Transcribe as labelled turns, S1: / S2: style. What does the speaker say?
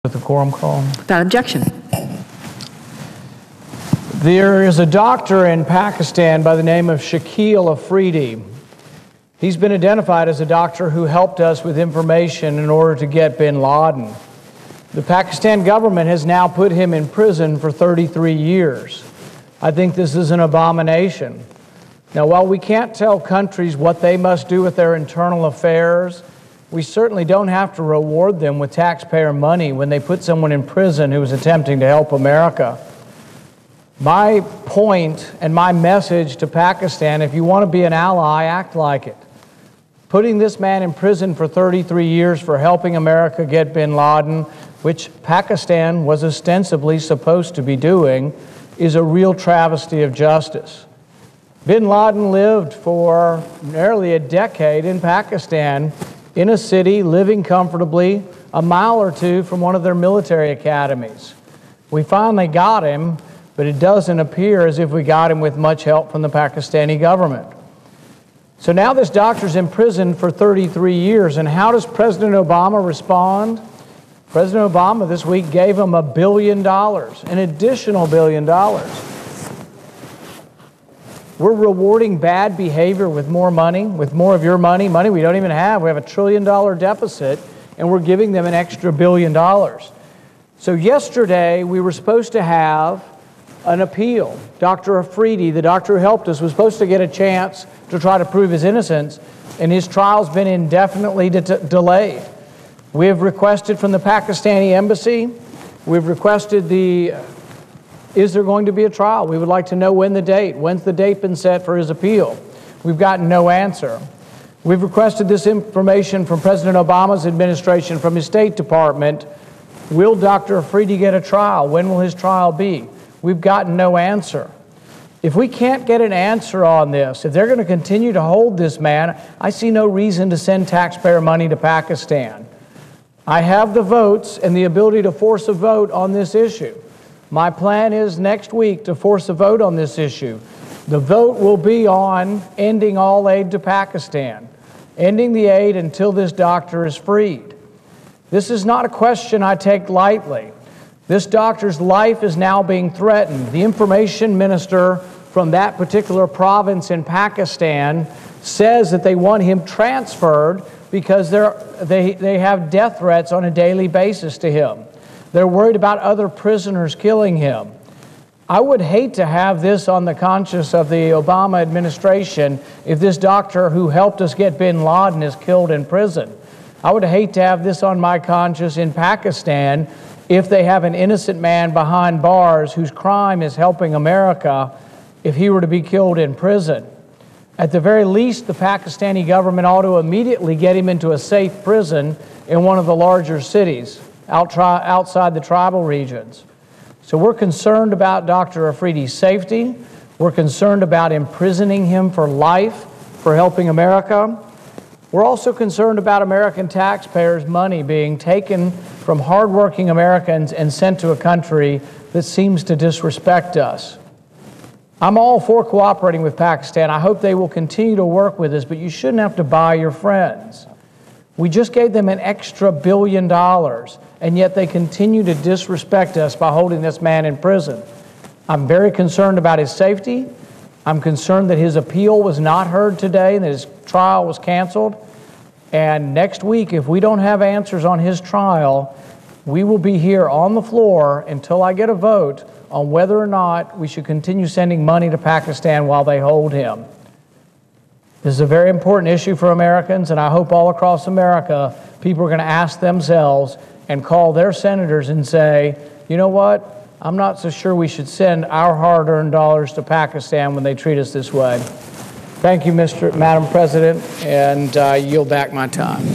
S1: With the quorum call.
S2: Without objection.
S1: There is a doctor in Pakistan by the name of Shakil Afridi. He's been identified as a doctor who helped us with information in order to get bin Laden. The Pakistan government has now put him in prison for 33 years. I think this is an abomination. Now, while we can't tell countries what they must do with their internal affairs, we certainly don't have to reward them with taxpayer money when they put someone in prison who is attempting to help America. My point and my message to Pakistan, if you want to be an ally, act like it. Putting this man in prison for 33 years for helping America get bin Laden, which Pakistan was ostensibly supposed to be doing, is a real travesty of justice. Bin Laden lived for nearly a decade in Pakistan, in a city, living comfortably, a mile or two from one of their military academies. We finally got him, but it doesn't appear as if we got him with much help from the Pakistani government. So now this doctor's in prison for 33 years, and how does President Obama respond? President Obama this week gave him $1 billion, an additional $1 billion. We're rewarding bad behavior with more money, with more of your money we don't even have. We have $1 trillion deficit, and we're giving them an extra $1 billion. So yesterday, we were supposed to have an appeal. Dr. Afridi, the doctor who helped us, was supposed to get a chance to try to prove his innocence, and his trial's been indefinitely delayed. We have requested from the Pakistani embassy, we've requested is there going to be a trial? We would like to know when's the date been set for his appeal? We've gotten no answer. We've requested this information from President Obama's administration, from his State Department. Will Dr. Afridi get a trial? When will his trial be? We've gotten no answer. If we can't get an answer on this, if they're going to continue to hold this man, I see no reason to send taxpayer money to Pakistan. I have the votes and the ability to force a vote on this issue. My plan is next week to force a vote on this issue. The vote will be on ending all aid to Pakistan, ending the aid until this doctor is freed. This is not a question I take lightly. This doctor's life is now being threatened. The information minister from that particular province in Pakistan says that they want him transferred because they have death threats on a daily basis to him. They're worried about other prisoners killing him. I would hate to have this on the conscience of the Obama administration if this doctor who helped us get bin Laden is killed in prison. I would hate to have this on my conscience in Pakistan if they have an innocent man behind bars whose crime is helping America, if he were to be killed in prison. At the very least, the Pakistani government ought to immediately get him into a safe prison in one of the larger cities outside the tribal regions. So we're concerned about Dr. Afridi's safety. We're concerned about imprisoning him for life for helping America. We're also concerned about American taxpayers' money being taken from hardworking Americans and sent to a country that seems to disrespect us. I'm all for cooperating with Pakistan. I hope they will continue to work with us, but you shouldn't have to buy your friends. We just gave them an extra $1 billion, and yet they continue to disrespect us by holding this man in prison. I'm very concerned about his safety. I'm concerned that his appeal was not heard today and that his trial was canceled. And next week, if we don't have answers on his trial, we will be here on the floor until I get a vote on whether or not we should continue sending money to Pakistan while they hold him. This is a very important issue for Americans, and I hope all across America, people are going to ask themselves and call their senators and say, you know what, I'm not so sure we should send our hard-earned dollars to Pakistan when they treat us this way. Thank you, Madam President, and I yield back my time.